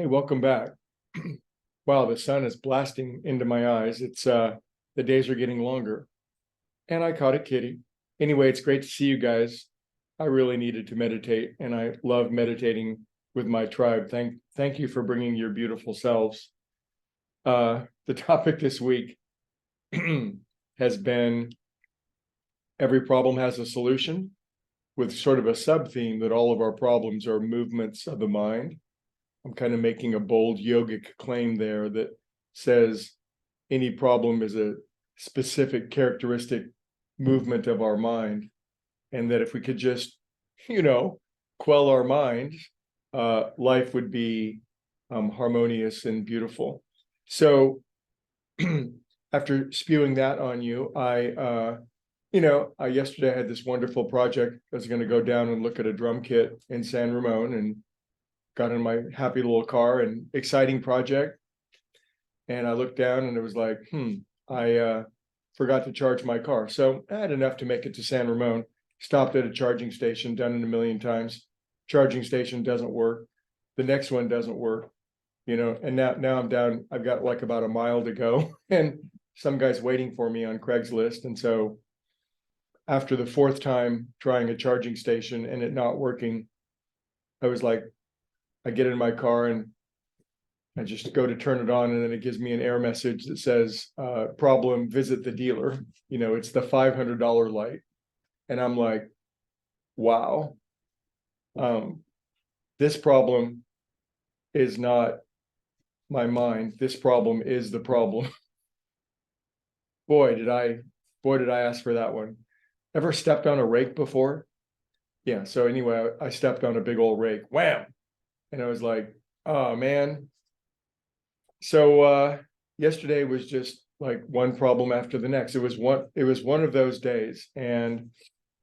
Hey, welcome back. Wow, the sun is blasting into my eyes. It's the days are getting longer. And I caught a kitty. Anyway, it's great to see you guys. I really needed to meditate, and I love meditating with my tribe. Thank you for bringing your beautiful selves. The topic this week has been every problem has a solution, with sort of a sub-theme that all of our problems are movements of the mind. I'm kind of making a bold yogic claim there that says any problem is a specific characteristic movement of our mind, and that if we could just, quell our minds, life would be harmonious and beautiful. So after spewing that on you, I yesterday I had this wonderful project. I was going to go down and look at a drum kit in San Ramon, and got in my happy little car, and exciting project. And I looked down and it was like, I forgot to charge my car. So I had enough to make it to San Ramon, stopped at a charging station, done it a million times. Charging station doesn't work. The next one doesn't work, and now I'm down, I've got like about a mile to go and some guy's waiting for me on Craigslist. And so after the fourth time trying a charging station and it not working, I was like, I get in my car and I just go to turn it on, and then it gives me an error message that says, problem, visit the dealer. It's the $500 light. And I'm like, wow, this problem is not my mind. This problem is the problem. Boy, did I ask for that one. Ever stepped on a rake before? Yeah. So anyway, I stepped on a big old rake, wham. And I was like, oh man. So yesterday was just like one problem after the next. It was one of those days. And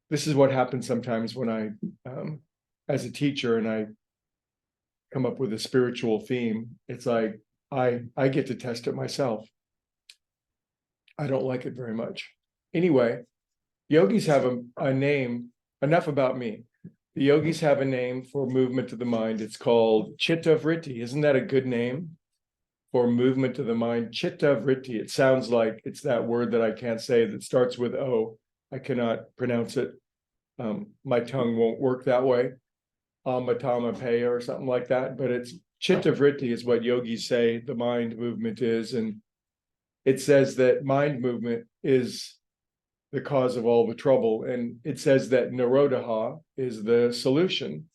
this is what happens sometimes when I as a teacher and I come up with a spiritual theme. It's like I get to test it myself. I don't like it very much. Anyway, yogis have a name. Enough about me. The yogis have a name for movement of the mind. It's called chitta vritti. Isn't that a good name for movement of the mind? Chitta vritti. It sounds like it's that word that I can't say that starts with O. I cannot pronounce it. My tongue won't work that way. Amatama Peya or something like that. But it's chitta vritti is what yogis say the mind movement is. And it says that mind movement is the cause of all the trouble. And it says that Nirodha is the solution.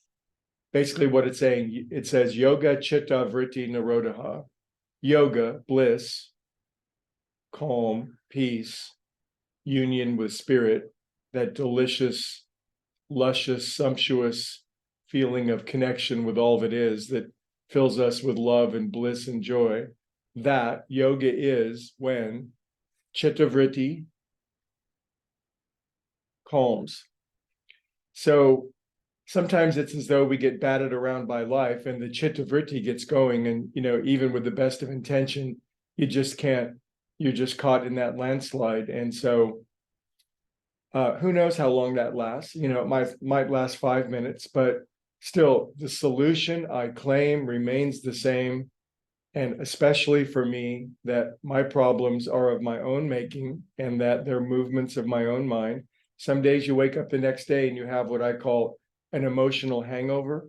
Basically what it's saying, it says yoga chitta vritti Nirodha. Yoga, bliss, calm, peace, union with spirit, that delicious, luscious, sumptuous feeling of connection with all that is, that fills us with love and bliss and joy. That yoga is when chitta vritti calms. So sometimes it's as though we get batted around by life and the chitta vritti gets going, and even with the best of intention, you just can't. You're just caught in that landslide. And so who knows how long that lasts. It might last 5 minutes, but still the solution I claim remains the same. And especially for me, that my problems are of my own making and that they're movements of my own mind. Some days you wake up the next day and you have what I call an emotional hangover.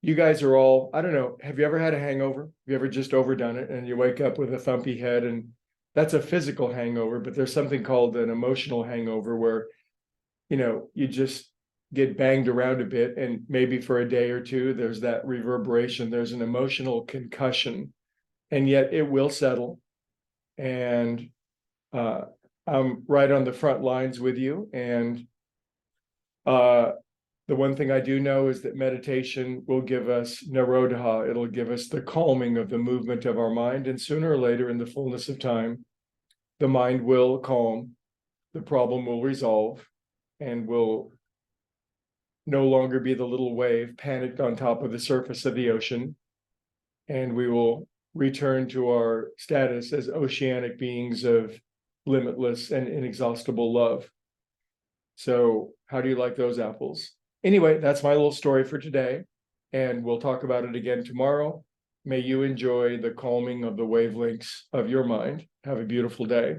You guys are all, I don't know, have you ever had a hangover? Have you ever just overdone it and you wake up with a thumpy head? And that's a physical hangover, but there's something called an emotional hangover where, you just get banged around a bit, and maybe for a day or two, there's that reverberation, there's an emotional concussion, and yet it will settle. And I'm right on the front lines with you. And the one thing I do know is that meditation will give us Nirodha. It'll give us the calming of the movement of our mind. And sooner or later, in the fullness of time, the mind will calm, the problem will resolve, and will no longer be the little wave panicked on top of the surface of the ocean. And we will return to our status as oceanic beings of limitless and inexhaustible love. So how do you like those apples? Anyway, that's my little story for today, and we'll talk about it again tomorrow. May you enjoy the calming of the wavelengths of your mind. Have a beautiful day.